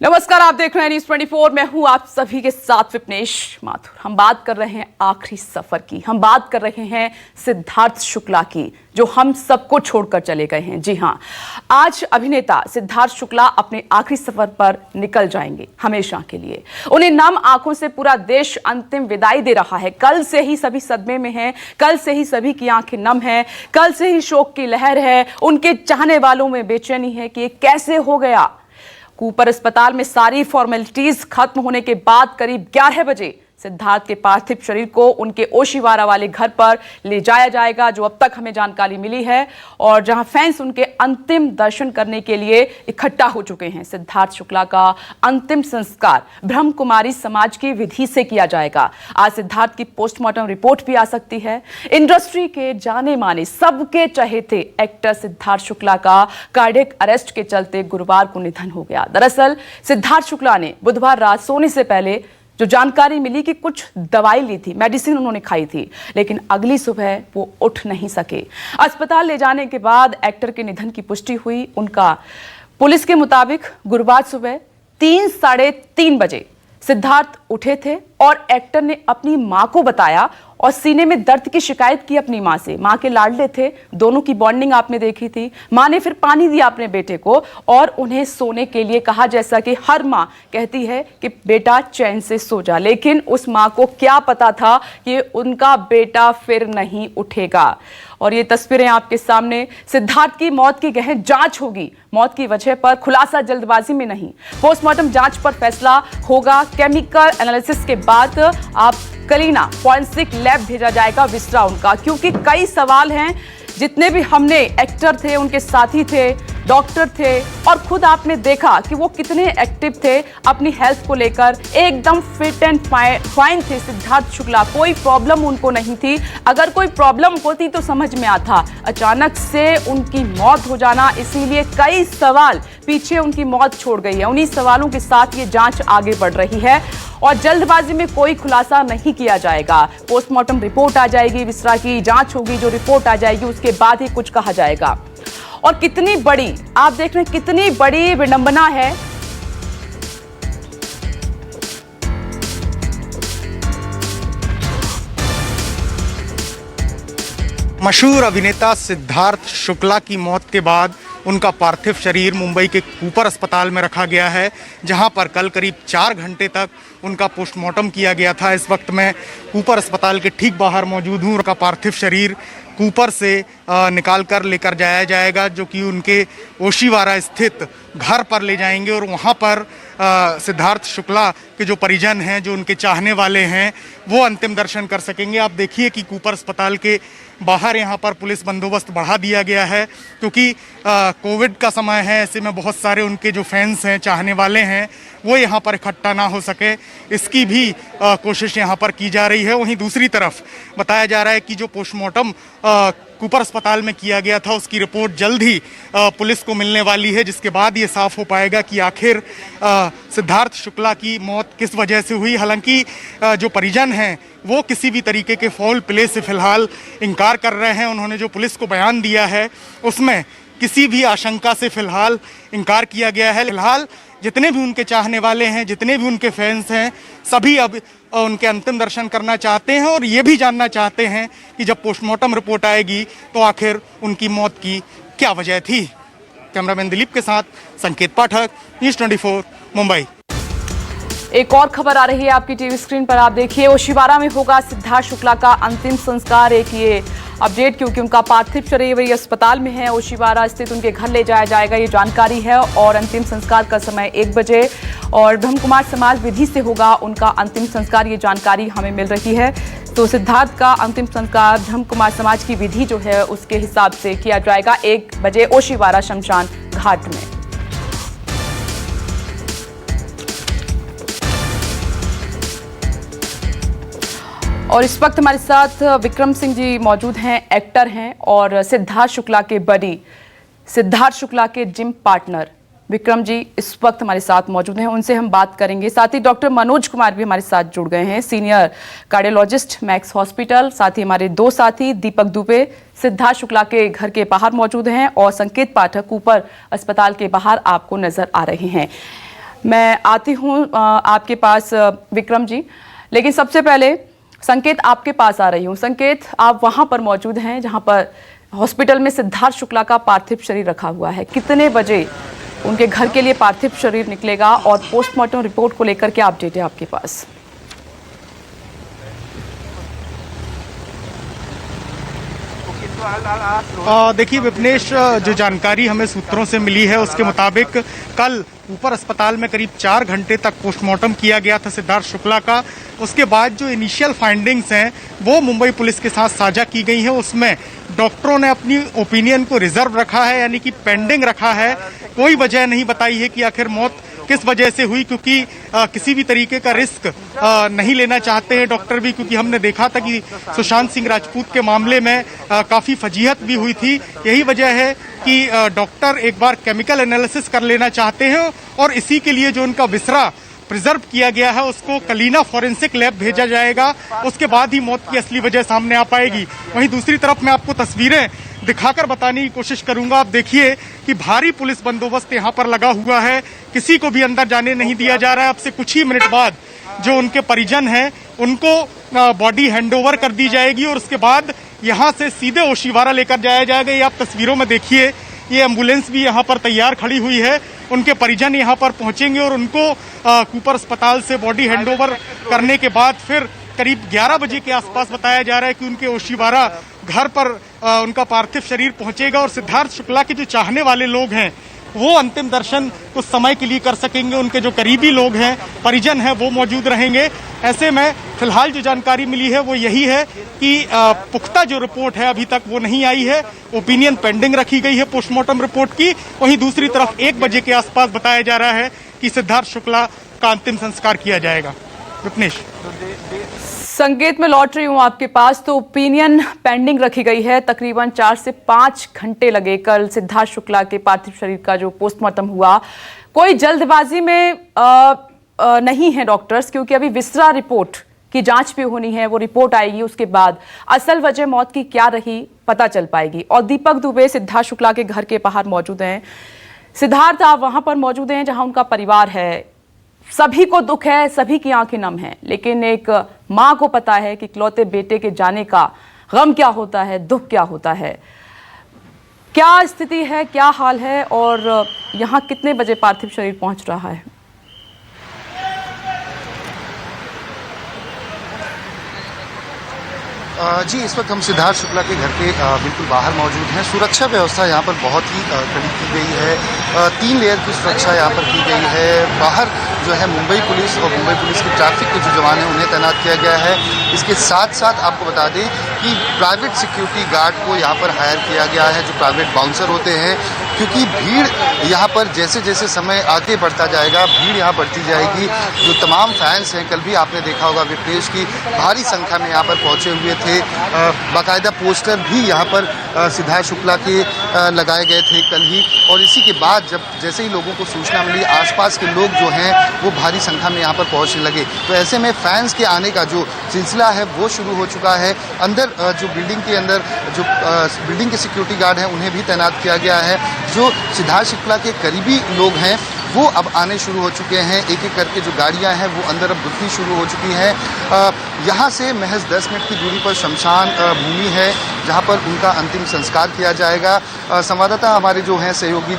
नमस्कार, आप देख रहे हैं न्यूज़ 24। मैं हूं आप सभी के साथ विपनेश माथुर। हम बात कर रहे हैं आखिरी सफर की, हम बात कर रहे हैं सिद्धार्थ शुक्ला की, जो हम सबको छोड़कर चले गए हैं। जी हां, आज अभिनेता सिद्धार्थ शुक्ला अपने आखिरी सफर पर निकल जाएंगे हमेशा के लिए। उन्हें नम आंखों से पूरा देश अंतिम विदाई दे रहा है। कल से ही सभी सदमे में हैं, कल से ही सभी की आंखें नम हैं, कल से ही शोक की लहर है। उनके चाहने वालों में बेचैनी है कि ये कैसे हो गया। कूपर अस्पताल में सारी फॉर्मेलिटीज खत्म होने के बाद करीब 11 बजे सिद्धार्थ के पार्थिव शरीर को उनके ओशीवारा वाले घर पर ले जाया जाएगा, जो अब तक हमें जानकारी मिली है, और जहां फैंस उनके अंतिम दर्शन करने के लिए इकट्ठा हो चुके हैं। सिद्धार्थ शुक्ला का अंतिम संस्कार ब्रह्म कुमारी समाज की विधि से किया जाएगा। आज सिद्धार्थ की पोस्टमार्टम रिपोर्ट भी आ सकती है। इंडस्ट्री के जाने माने सबके चहेते एक्टर सिद्धार्थ शुक्ला का कार्डियक अरेस्ट के चलते गुरुवार को निधन हो गया। दरअसल सिद्धार्थ शुक्ला ने बुधवार रात सोने से पहले जो जानकारी मिली कि कुछ दवाई ली थी, मेडिसिन उन्होंने खाई थी, लेकिन अगली सुबह वो उठ नहीं सके। अस्पताल ले जाने के बाद एक्टर के निधन की पुष्टि हुई। उनका पुलिस के मुताबिक गुरुवार सुबह 3-3:30 बजे सिद्धार्थ उठे थे और एक्टर ने अपनी मां को बताया और सीने में दर्द की शिकायत की अपनी मां से। मां के लाडले थे, दोनों की बॉन्डिंग आपने देखी थी। मां ने फिर पानी दिया अपने बेटे को और उन्हें सोने के लिए कहा, जैसा कि हर मां कहती है कि बेटा चैन से सो जा। लेकिन उस मां को क्या पता था कि उनका बेटा फिर नहीं उठेगा। और ये तस्वीरें आपके सामने। सिद्धार्थ की मौत की गहन जांच होगी। मौत की वजह पर खुलासा जल्दबाजी में नहीं, पोस्टमार्टम जांच पर फैसला होगा। केमिकल एनालिसिस के बाद आप कलीना फॉरेंसिक लैब भेजा जाएगा विसरा उनका, क्योंकि कई सवाल हैं। जितने भी हमने एक्टर थे, उनके साथी थे, डॉक्टर थे, और खुद आपने देखा कि वो कितने एक्टिव थे अपनी हेल्थ को लेकर। एकदम फिट एंड फाइन थे सिद्धार्थ शुक्ला, कोई प्रॉब्लम उनको नहीं थी। अगर कोई प्रॉब्लम होती तो समझ में आता। अचानक से उनकी मौत हो जाना, इसीलिए कई सवाल पीछे उनकी मौत छोड़ गई है। उन्हीं सवालों के साथ ये जांच आगे बढ़ रही है और जल्दबाजी में कोई खुलासा नहीं किया जाएगा। पोस्टमार्टम रिपोर्ट आ जाएगी, विसरा की जांच होगी, जो रिपोर्ट आ जाएगी उसके बाद ही कुछ कहा जाएगा। और कितनी बड़ी, आप देख रहे हैं कितनी बड़ी विडंबना है। मशहूर अभिनेता सिद्धार्थ शुक्ला की मौत के बाद उनका पार्थिव शरीर मुंबई के कूपर अस्पताल में रखा गया है, जहां पर कल करीब 4 घंटे तक उनका पोस्टमार्टम किया गया था। इस वक्त मैं कूपर अस्पताल के ठीक बाहर मौजूद हूं। उनका पार्थिव शरीर कूपर से निकाल कर लेकर जाया जाएगा, जो कि उनके ओशीवारा स्थित घर पर ले जाएंगे और वहां पर सिद्धार्थ शुक्ला के जो परिजन हैं, जो उनके चाहने वाले हैं, वो अंतिम दर्शन कर सकेंगे। आप देखिए कि कूपर अस्पताल के बाहर यहाँ पर पुलिस बंदोबस्त बढ़ा दिया गया है, क्योंकि कोविड का समय है। ऐसे में बहुत सारे उनके जो फैंस हैं, चाहने वाले हैं, वो यहाँ पर इकट्ठा ना हो सके, इसकी भी कोशिश यहाँ पर की जा रही है। वहीं दूसरी तरफ बताया जा रहा है कि जो पोस्टमार्टम कूपर अस्पताल में किया गया था, उसकी रिपोर्ट जल्द ही पुलिस को मिलने वाली है, जिसके बाद ये साफ हो पाएगा कि आखिर सिद्धार्थ शुक्ला की मौत किस वजह से हुई। हालांकि जो परिजन हैं वो किसी भी तरीके के फाउल प्ले से फिलहाल इनकार कर रहे हैं। उन्होंने जो पुलिस को बयान दिया है उसमें किसी भी आशंका से फिलहाल इनकार किया गया है। फिलहाल जितने भी उनके चाहने वाले हैं, जितने भी उनके फैंस हैं, सभी अब उनके अंतिम दर्शन करना चाहते हैं और ये भी जानना चाहते हैं कि जब पोस्टमार्टम रिपोर्ट आएगी तो आखिर उनकी मौत की क्या वजह थी। कैमरामैन दिलीप के साथ संकेत पाठक, न्यूज़ 24 मुंबई। एक और खबर आ रही है आपकी टीवी स्क्रीन पर, आप देखिए। ओशीवारा में होगा सिद्धार्थ शुक्ला का अंतिम संस्कार। एक ये अपडेट, क्योंकि उनका पार्थिव शरीर वही अस्पताल में है, ओशीवारा स्थित उनके घर ले जाया जाएगा, ये जानकारी है। और अंतिम संस्कार का समय 1 बजे और ब्रह्म कुमार समाज विधि से होगा उनका अंतिम संस्कार, ये जानकारी हमें मिल रही है। तो सिद्धार्थ का अंतिम संस्कार ब्रह्म कुमार समाज की विधि जो है उसके हिसाब से किया जाएगा 1 बजे ओशीवारा शमशान घाट में। और इस वक्त हमारे साथ विक्रम सिंह जी मौजूद हैं, एक्टर हैं और सिद्धार्थ शुक्ला के बडी, सिद्धार्थ शुक्ला के जिम पार्टनर विक्रम जी इस वक्त हमारे साथ मौजूद हैं। उनसे हम बात करेंगे। साथ ही डॉक्टर मनोज कुमार भी हमारे साथ जुड़ गए हैं, सीनियर कार्डियोलॉजिस्ट मैक्स हॉस्पिटल। साथ ही हमारे 2 साथी दीपक दुबे सिद्धार्थ शुक्ला के घर के बाहर मौजूद हैं और संकेत पाठक कूपर अस्पताल के बाहर आपको नजर आ रहे हैं। मैं आती हूँ आपके पास विक्रम जी, लेकिन सबसे पहले संकेत आपके पास आ रही हूँ। संकेत, आप वहाँ पर मौजूद हैं जहाँ पर हॉस्पिटल में सिद्धार्थ शुक्ला का पार्थिव शरीर रखा हुआ है। कितने बजे उनके घर के लिए पार्थिव शरीर निकलेगा और पोस्टमार्टम रिपोर्ट को लेकर क्या अपडेट है आपके पास? देखिए विपनेश, जो जानकारी हमें सूत्रों से मिली है उसके मुताबिक कल ऊपर अस्पताल में करीब 4 घंटे तक पोस्टमार्टम किया गया था सिद्धार्थ शुक्ला का। उसके बाद जो इनिशियल फाइंडिंग्स हैं वो मुंबई पुलिस के साथ साझा की गई हैं। उसमें डॉक्टरों ने अपनी ओपिनियन को रिजर्व रखा है, यानी कि पेंडिंग रखा है। कोई वजह नहीं बताई है कि आखिर मौत किस वजह से हुई, क्योंकि किसी भी तरीके का रिस्क नहीं लेना चाहते हैं डॉक्टर भी, क्योंकि हमने देखा था कि सुशांत सिंह राजपूत के मामले में काफ़ी फजीहत भी हुई थी। यही वजह है कि डॉक्टर एक बार केमिकल एनालिसिस कर लेना चाहते हैं और इसी के लिए जो उनका विसरा प्रिजर्व किया गया है उसको कलीना फॉरेंसिक लैब भेजा जाएगा। उसके बाद ही मौत की असली वजह सामने आ पाएगी। वहीं दूसरी तरफ मैं आपको तस्वीरें दिखाकर बताने की कोशिश करूंगा। आप देखिए कि भारी पुलिस बंदोबस्त यहाँ पर लगा हुआ है, किसी को भी अंदर जाने नहीं दिया जा रहा है। अब से कुछ ही मिनट बाद जो उनके परिजन हैं उनको बॉडी हैंडओवर कर दी जाएगी और उसके बाद यहाँ से सीधे ओशिवारा लेकर जाया जाएगा। ये आप तस्वीरों में देखिए, ये एम्बुलेंस भी यहाँ पर तैयार खड़ी हुई है। उनके परिजन यहाँ पर पहुंचेंगे और उनको कूपर अस्पताल से बॉडी हैंडओवर करने के बाद फिर करीब 11 बजे के आसपास बताया जा रहा है कि उनके ओशिवारा घर पर उनका पार्थिव शरीर पहुंचेगा और सिद्धार्थ शुक्ला के जो चाहने वाले लोग हैं वो अंतिम दर्शन कुछ समय के लिए कर सकेंगे। उनके जो करीबी लोग हैं, परिजन हैं, वो मौजूद रहेंगे। ऐसे में फिलहाल जो जानकारी मिली है वो यही है कि पुख्ता जो रिपोर्ट है अभी तक वो नहीं आई है। ओपिनियन पेंडिंग रखी गई है पोस्टमार्टम रिपोर्ट की। वहीं दूसरी तरफ 1 बजे के आसपास बताया जा रहा है कि सिद्धार्थ शुक्ला का अंतिम संस्कार किया जाएगा। विपनेश, संकेत में लौट रही हूँ आपके पास। तो ओपिनियन पेंडिंग रखी गई है, तकरीबन 4 से 5 घंटे लगे कल सिद्धार्थ शुक्ला के पार्थिव शरीर का जो पोस्टमार्टम हुआ। कोई जल्दबाजी में नहीं है डॉक्टर्स, क्योंकि अभी विसरा रिपोर्ट की जांच भी होनी है। वो रिपोर्ट आएगी, उसके बाद असल वजह मौत की क्या रही पता चल पाएगी। और दीपक दुबे सिद्धार्थ शुक्ला के घर के बाहर मौजूद हैं। सिद्धार्थ, आप वहां पर मौजूद हैं जहां उनका परिवार है। सभी को दुख है, सभी की आंखें नम हैं, लेकिन एक माँ को पता है कि इकलौते बेटे के जाने का गम क्या होता है, दुख क्या होता है। क्या स्थिति है, क्या हाल है और यहाँ कितने बजे पार्थिव शरीर पहुंच रहा है? जी, इस वक्त हम सिद्धार्थ शुक्ला के घर के बिल्कुल बाहर मौजूद हैं। सुरक्षा व्यवस्था यहाँ पर बहुत ही कड़ी की गई है। 3 लेयर की सुरक्षा यहाँ पर की गई है। बाहर जो है मुंबई पुलिस और मुंबई पुलिस की ट्रैफिक के जो जवान हैं उन्हें तैनात किया गया है। इसके साथ साथ आपको बता दें कि प्राइवेट सिक्योरिटी गार्ड को यहाँ पर हायर किया गया है, जो प्राइवेट बाउंसर होते हैं, क्योंकि भीड़ यहाँ पर जैसे जैसे समय आगे बढ़ता जाएगा भीड़ यहाँ बढ़ती जाएगी। जो तमाम फैंस हैं, कल भी आपने देखा होगा विपनेश की भारी संख्या में यहाँ पर पहुँचे हुए थे। बाकायदा पोस्टर भी यहाँ पर सिद्धार्थ शुक्ला के लगाए गए थे कल ही। और इसी के बाद जैसे ही लोगों को सूचना मिली, आसपास के लोग जो हैं वो भारी संख्या में यहाँ पर पहुँचने लगे। तो ऐसे में फैंस के आने का जो सिलसिला है वो शुरू हो चुका है। अंदर जो बिल्डिंग के अंदर जो बिल्डिंग के सिक्योरिटी गार्ड हैं उन्हें भी तैनात किया गया है। जो सिद्धार्थ शुक्ला के करीबी लोग हैं वो अब आने शुरू हो चुके हैं। एक एक करके जो गाड़ियां हैं वो अंदर अब घुसनी शुरू हो चुकी हैं। यहाँ से महज 10 मिनट की दूरी पर शमशान भूमि है जहाँ पर उनका अंतिम संस्कार किया जाएगा। संवाददाता हमारे जो हैं सहयोगी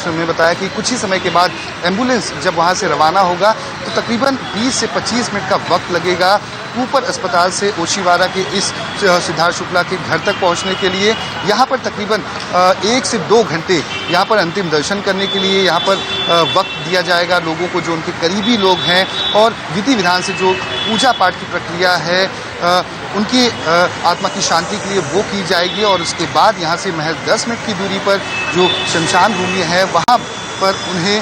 ने बताया कि कुछ ही समय के बाद एम्बुलेंस जब वहाँ से रवाना होगा तो तकरीबन 20 से 25 मिनट का वक्त लगेगा कूपर अस्पताल से ओशिवारा के इस सिद्धार्थ शुक्ला के घर तक पहुंचने के लिए। यहाँ पर तकरीबन 1 से 2 घंटे यहाँ पर अंतिम दर्शन करने के लिए यहाँ पर वक्त दिया जाएगा लोगों को, जो उनके करीबी लोग हैं। और विधि विधान से जो पूजा पाठ की प्रक्रिया है उनकी आत्मा की शांति के लिए वो की जाएगी। और उसके बाद यहाँ से महज 10 मिनट की दूरी पर जो शमशान भूमि है वहाँ पर उन्हें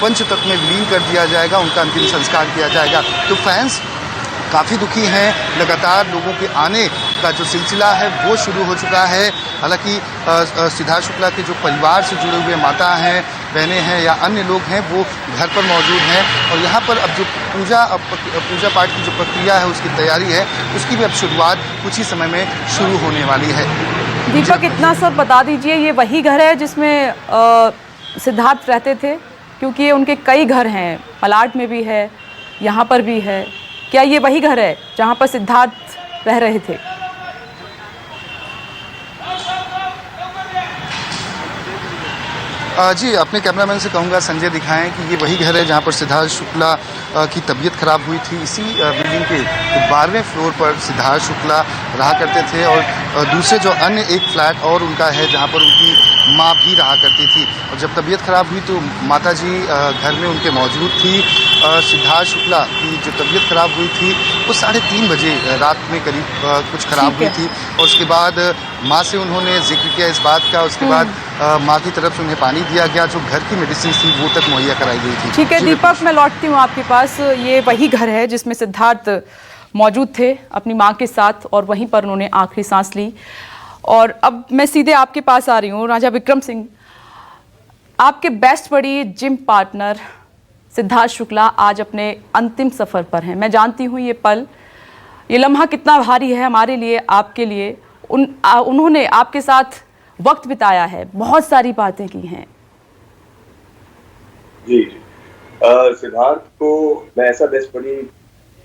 पंचतत्व में विलीन कर दिया जाएगा, उनका अंतिम संस्कार किया जाएगा। तो फैंस काफ़ी दुखी हैं। लगातार लोगों के आने का जो सिलसिला है वो शुरू हो चुका है। हालांकि सिद्धार्थ शुक्ला के जो परिवार से जुड़े हुए माता हैं, बहनें हैं या अन्य लोग हैं वो घर पर मौजूद हैं। और यहाँ पर अब जो पूजा पाठ की जो प्रक्रिया है उसकी तैयारी है उसकी भी अब शुरुआत कुछ ही समय में शुरू होने वाली है। दीपक, इतना सब बता दीजिए, ये वही घर है जिसमें सिद्धार्थ रहते थे? क्योंकि ये उनके कई घर हैं, मलाड में भी है, यहाँ पर भी है। क्या ये वही घर है जहाँ पर सिद्धार्थ रह रहे थे? जी, अपने कैमरामैन से कहूँगा संजय दिखाएं कि ये वही घर है जहाँ पर सिद्धार्थ शुक्ला की तबीयत खराब हुई थी। इसी बिल्डिंग के 12वें फ्लोर पर सिद्धार्थ शुक्ला रहा करते थे और दूसरे जो अन्य एक फ्लैट और उनका है जहाँ पर उनकी माँ भी रहा करती थी। और जब तबीयत खराब हुई तो माताजी घर में उनके मौजूद थी। सिद्धार्थ शुक्ला की जो तबीयत खराब हुई थी वो 3:30 बजे रात में करीब कुछ खराब हुई थी और उसके बाद माँ से उन्होंने जिक्र किया इस बात का। उसके बाद माँ की तरफ से उन्हें पानी दिया गया, जो घर की मेडिसिन थी वो तक मुहैया कराई गई थी। ठीक है दीपक, मैं लौटती हूँ आपके पास। ये वही घर है जिसमें सिद्धार्थ मौजूद थे अपनी माँ के साथ और वहीं पर उन्होंने आखिरी सांस ली। और अब मैं सीधे आपके पास आ रही हूँ राजा विक्रम सिंह। आपके best buddy gym partner Siddharth Shukla आज अपने अंतिम सफर पर हैं। मैं जानती हूँ ये पल, ये लम्हा कितना भारी है हमारे लिए, आपके लिए। उन्होंने आपके साथ वक्त बिताया है, बहुत सारी बातें की हैं। जी सिद्धार्थ को मैं ऐसा बेस्ट बडी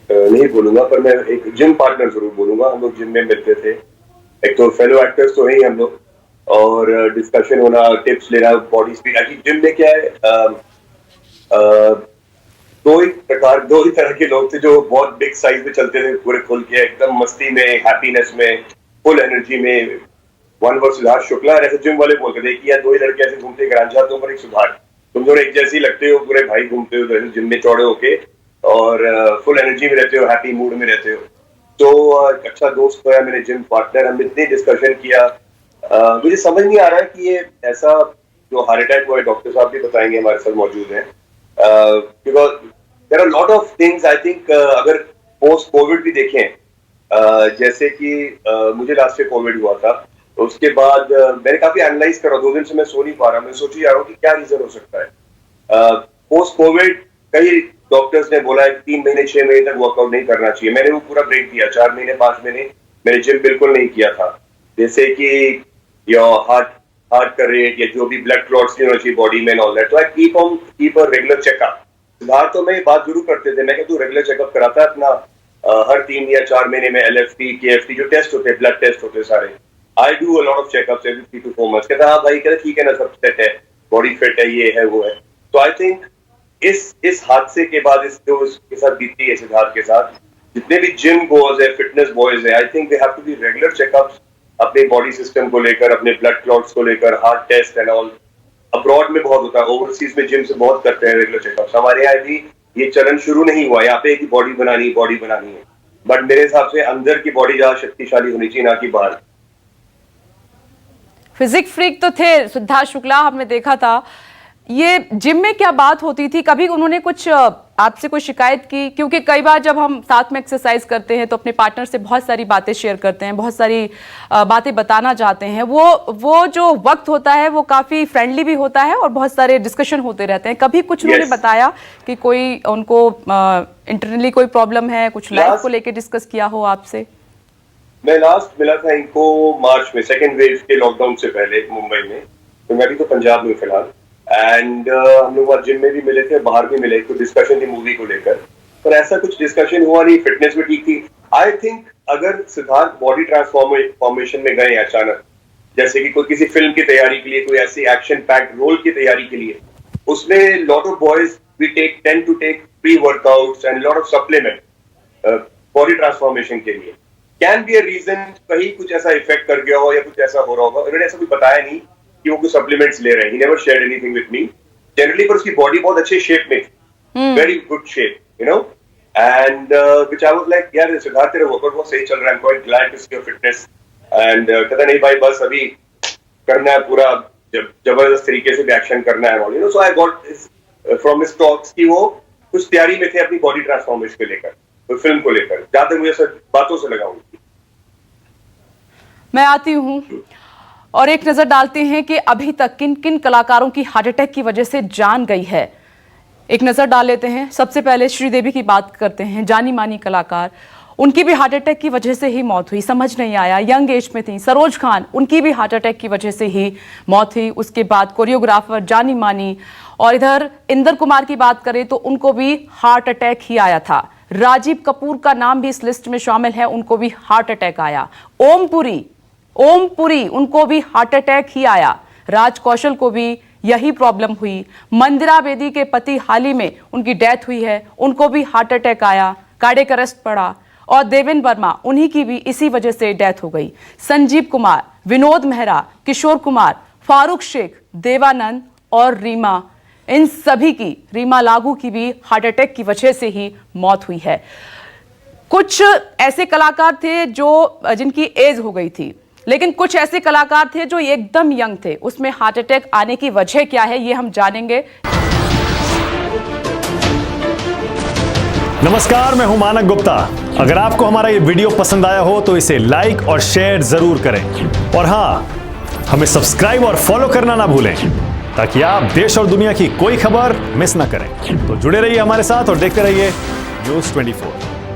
नहीं बोलूंगा, पर मैं एक जिम पार्टनर जरूर बोलूंगा। हम लोग जिम में मिलते थे। एक तो फेलो एक्टर्स तो हैं ही हम लोग, और डिस्कशन होना, टिप्स लेना, बॉडी स्पीड। एक्चुअली जिम में क्या है, दो ही तरह के लोग थे जो बहुत बिग साइज में चलते थे, पूरे खुल के एकदम मस्ती में, हैप्पीनेस में, फुल एनर्जी में। One word Siddharth Shukla. ऐसे जिम वाले बोलते थे कि यार दो ही लड़के ऐसे घूमते, एक रांझा तुम और एक सिद्धार्थ, तुम दोनों एक जैसे ही लगते हो, पूरे भाई घूमते हो जिम में चौड़े होके और फुल एनर्जी में रहते हो, हैप्पी मूड में रहते हो। तो अच्छा दोस्त है मेरे जिम पार्टनर। हम इतनी डिस्कशन किया, मुझे समझ नहीं आ रहा है कि ये ऐसा जो हार्ट अटैक हुआ है, डॉक्टर साहब भी बताएंगे, हमारे साथ मौजूद हैं। Because there are lot of things I think. अगर पोस्ट कोविड भी देखें, जैसे कि मुझे लास्ट ईयर कोविड हुआ था, तो उसके बाद मैंने काफी एनालाइज करा। 2 दिन से मैं सो नहीं पा रहा। मैं सोच ही जा रहा हूँ कि क्या रीजन हो सकता है। पोस्ट कोविड कई डॉक्टर्स ने बोला है कि 3 महीने 6 महीने तक वर्कआउट नहीं करना चाहिए। मैंने वो पूरा ब्रेक दिया। 4 महीने 5 महीने मैंने जिम बिल्कुल नहीं किया था। जैसे कि हार्ट का रेट या जो भी ब्लड क्लॉट्स नहीं होना चाहिए बॉडी में, ऑल दैट। तो I keep a regular checkup. Siddharth तो मैं बात जरूर करते थे, मैं क्या तू रेगुलर चेकअप कराता है अपना हर 3 या 4 महीने में, LFT KFT जो टेस्ट होते हैं, ब्लड टेस्ट होते हैं सारे। I do a lot of checkups every 3 to 4 months। कहता हाँ भाई, कहता ठीक है ना, सब सेट है, बॉडी फिट है, ये है वो है। तो आई थिंक इस हादसे के बाद, इस जो इसके साथ बीती है सिद्धार्थ के साथ, जितने भी जिम गोज है, फिटनेस बॉयज है, I think they have to be regular checkups अपने बॉडी सिस्टम को लेकर, अपने ब्लड क्लॉट्स को लेकर, heart test and all. Abroad में बहुत होता है, ओवरसीज में जिम से बहुत करते हैं रेगुलर चेकअप्स। हमारे यहाँ भी ये चलन शुरू नहीं हुआ। यहाँ पे बॉडी बनानी है, बट मेरे हिसाब से अंदर की बॉडी ज्यादा शक्तिशाली होनी चाहिए, ना कि बाहर। फिजिक फ्रीक तो थे सिद्धार्थ शुक्ला, हमने देखा था। ये जिम में क्या बात होती थी? कभी उन्होंने कुछ आपसे कोई शिकायत की? क्योंकि कई बार जब हम साथ में एक्सरसाइज करते हैं तो अपने पार्टनर से बहुत सारी बातें शेयर करते हैं, बहुत सारी बातें बताना चाहते हैं। वो जो वक्त होता है वो काफी फ्रेंडली भी होता है और बहुत सारे डिस्कशन होते रहते हैं। कभी कुछ उन्होंने बताया कि कोई उनको इंटरनली कोई प्रॉब्लम है, कुछ लाइफ को लेकर डिस्कस किया हो आपसे? मैं लास्ट मिला था इनको मार्च में, सेकेंड वेव के लॉकडाउन से पहले मुंबई में। तो मैं भी तो पंजाब में फिलहाल, एंड हम लोग वहाँ जिम में भी मिले थे, बाहर भी मिले। तो डिस्कशन थी मूवी को लेकर, पर ऐसा कुछ डिस्कशन हुआ नहीं। फिटनेस भी ठीक थी। आई थिंक अगर सिद्धार्थ बॉडी ट्रांसफॉर्मेशन में गए अचानक, जैसे कि कोई किसी फिल्म की तैयारी के लिए, कोई ऐसी एक्शन पैक्ड रोल की तैयारी के लिए, उसमें lot of boys we tend to take pre workouts and lot of supplement body transformation के लिए। कैन बी अ रीजन, कहीं कुछ ऐसा इफेक्ट कर गया हो या कुछ ऐसा हो रहा होगा। उन्होंने ऐसा कुछ बताया नहीं कि वो कुछ सप्लीमेंट्स ले रहे हैं। He never shared anything with me generally, पर उसकी बॉडी बहुत अच्छे शेप में थी, very good shape, you know. And which I was like, यार सिद्धार्थ तेरा वर्कआउट बहुत सही चल रहा है, I am quite glad to see your fitness. And कहता नहीं भाई, बस अभी करना है पूरा जबरदस्त तरीके से भी एक्शन करना है, you know. So I got from his talks कि वो कुछ तैयारी में थे अपनी बॉडी ट्रांसफॉर्मेशन को लेकर, फिल्म को लेकर। ज्यादा मुझे सब बातों से लगा हुई। मैं आती हूं और एक नजर डालते हैं कि अभी तक किन किन कलाकारों की हार्ट अटैक की वजह से जान गई है। एक नजर डाल लेते हैं। सबसे पहले श्रीदेवी की बात करते हैं, जानी मानी कलाकार। उनकी भी हार्ट अटैक की वजह से ही मौत हुई, समझ नहीं आया, यंग एज में थी। सरोज खान, उनकी भी हार्ट अटैक की वजह से ही मौत हुई। उसके बाद कोरियोग्राफर जानी मानी और इधर इंदर कुमार की बात करें तो उनको भी हार्ट अटैक ही आया था। राजीव कपूर का नाम भी इस लिस्ट में शामिल है, उनको भी हार्ट अटैक आया। ओम पुरी उनको भी हार्ट अटैक ही आया। राज कौशल को भी यही प्रॉब्लम हुई। मंदिरा बेदी के पति हाल ही में उनकी डेथ हुई है, उनको भी हार्ट अटैक आया, कार्डियक अरेस्ट पड़ा। और देवेंद्र वर्मा, उन्हीं की भी इसी वजह से डेथ हो गई। संजीव कुमार, विनोद मेहरा, किशोर कुमार, फारूक शेख, देवानंद और रीमा, इन सभी की, रीमा लागू की भी हार्ट अटैक की वजह से ही मौत हुई है। कुछ ऐसे कलाकार थे जिनकी एज हो गई थी, लेकिन कुछ ऐसे कलाकार थे जो एकदम यंग थे। उसमें हार्ट अटैक आने की वजह क्या है, ये हम जानेंगे। नमस्कार, मैं हूं मानक गुप्ता। अगर आपको हमारा ये वीडियो पसंद आया हो तो इसे लाइक और शेयर जरूर करें, और हां, हमें सब्सक्राइब और फॉलो करना ना भूलें ताकि आप देश और दुनिया की कोई खबर मिस ना करें। तो जुड़े रहिए हमारे साथ और देखते रहिए न्यूज़ 24।